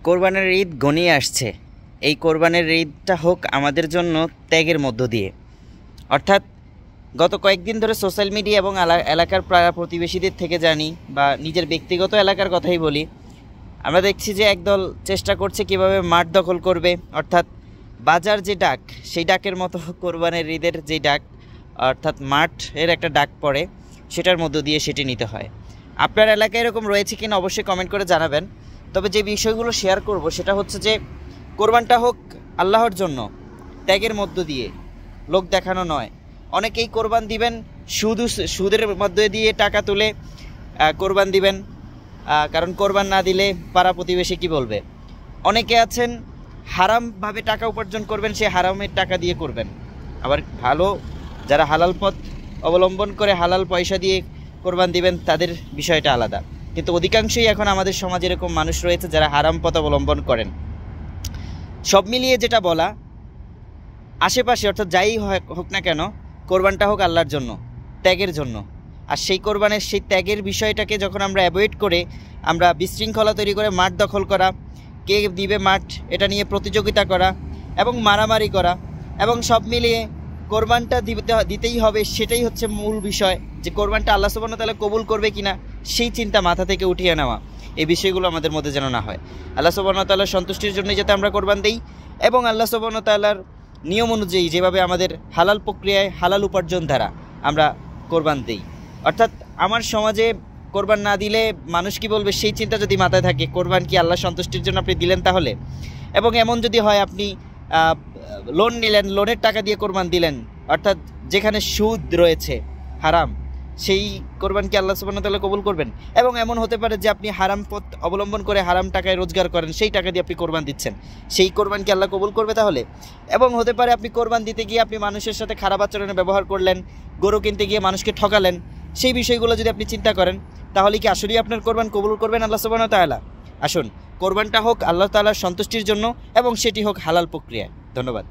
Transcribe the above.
কোরবানের ঈদ ঘনিয়ে আসছে। এই কোরবানের ঈদটা হোক আমাদের জন্য ত্যাগের মধ্য দিয়ে। অর্থাৎ গত কয়েকদিন ধরে সোশ্যাল মিডিয়া এবং এলাকার প্রতিবেশীদের থেকে জানি বা নিজের ব্যক্তিগত এলাকার কথাই বলি, আমরা দেখছি যে একদল চেষ্টা করছে কিভাবে মাঠ দখল করবে। অর্থাৎ বাজার যে ডাক, সেই ডাকের মতো কোরবানের ঈদের যে ডাক, অর্থাৎ মাঠের একটা ডাক পড়ে, সেটার মধ্য দিয়ে সেটি নিতে হয়। আপনার এলাকায় এরকম রয়েছে কিনা অবশ্যই কমেন্ট করে জানাবেন। তবে যে বিষয়গুলো শেয়ার করব সেটা হচ্ছে যে কোরবানটা হোক আল্লাহর জন্য, ত্যাগের মধ্য দিয়ে, লোক দেখানো নয়। অনেকেই কোরবান দিবেন সুদের মধ্যে দিয়ে টাকা তুলে কোরবান দিবেন, কারণ কোরবান না দিলে পাড়া প্রতিবেশী কী বলবে। অনেকে আছেন হারামভাবে টাকা উপার্জন করবেন, সে হারামের টাকা দিয়ে করবেন। আবার ভালো যারা হালাল পথ অবলম্বন করে হালাল পয়সা দিয়ে কোরবান দিবেন, তাদের বিষয়টা আলাদা। কিন্তু অধিকাংশই এখন আমাদের সমাজে এরকম মানুষ রয়েছে যারা হারাম পথ অবলম্বন করেন। সব মিলিয়ে যেটা বলা, আশেপাশে অর্থাৎ যাই হোক না কেন, কোরবানটা হোক আল্লাহর জন্য, ত্যাগের জন্য। আর সেই কোরবানের সেই ত্যাগের বিষয়টাকে যখন আমরা অ্যাভয়েড করে আমরা বিশৃঙ্খলা তৈরি করে মাঠ দখল করা, কে দিবে মাঠ এটা নিয়ে প্রতিযোগিতা করা এবং মারামারি করা, এবং সব মিলিয়ে কোরবানটা দিতেই হবে, সেটাই হচ্ছে মূল বিষয়। যে কোরবানটা আল্লাহ সুবহানাহু ওয়া তাআলা কবুল করবে কিনা সেই চিন্তা মাথা থেকে উঠিয়ে নেওয়া, এই বিষয়গুলো আমাদের মধ্যে যেন না হয়। আল্লাহ সুবহানাহু ওয়া তাআলার সন্তুষ্টির জন্যই যাতে আমরা কোরবান দিই এবং আল্লাহ সুবহানাহু ওয়া তাআলার নিয়ম অনুযায়ী যেভাবে আমাদের হালাল প্রক্রিয়ায় হালাল উপার্জন দ্বারা আমরা কোরবান দিই। অর্থাৎ আমার সমাজে কোরবান না দিলে মানুষ কি বলবে সেই চিন্তা যদি মাথায় থাকে, কোরবান কি আল্লাহ সন্তুষ্টির জন্য আপনি দিলেন তাহলে। এবং এমন যদি হয় আপনি লোন নিলেন, লোনের টাকা দিয়ে কোরবান দিলেন, অর্থাৎ যেখানে সুদ রয়েছে, হারাম, সেই কোরবান কি আল্লাহ সুবহানাহু ওয়া তাআলা কবুল করবেন? এবং এমন হতে পারে যে আপনি হারাম পথ অবলম্বন করে হারাম টাকায় রোজগার করেন, সেই টাকা দিয়ে আপনি কোরবান দিচ্ছেন, সেই কোরবান কি আল্লাহ কবুল করবে তাহলে? এবং হতে পারে আপনি কোরবান দিতে গিয়ে আপনি মানুষের সাথে খারাপ আচরণে ব্যবহার করলেন, গরু কিনতে গিয়ে মানুষকে ঠকালেন, সেই বিষয়গুলো যদি আপনি চিন্তা করেন, তাহলে কি আসলেই আপনার কোরবান কবুল করবেন আল্লাহ সুবহানাহু ওয়া তাআলা? আসুন, কোরবানটা হোক আল্লাহ তাআলার সন্তুষ্টির জন্য এবং সেটি হোক হালাল প্রক্রিয়ায়। ধন্যবাদ।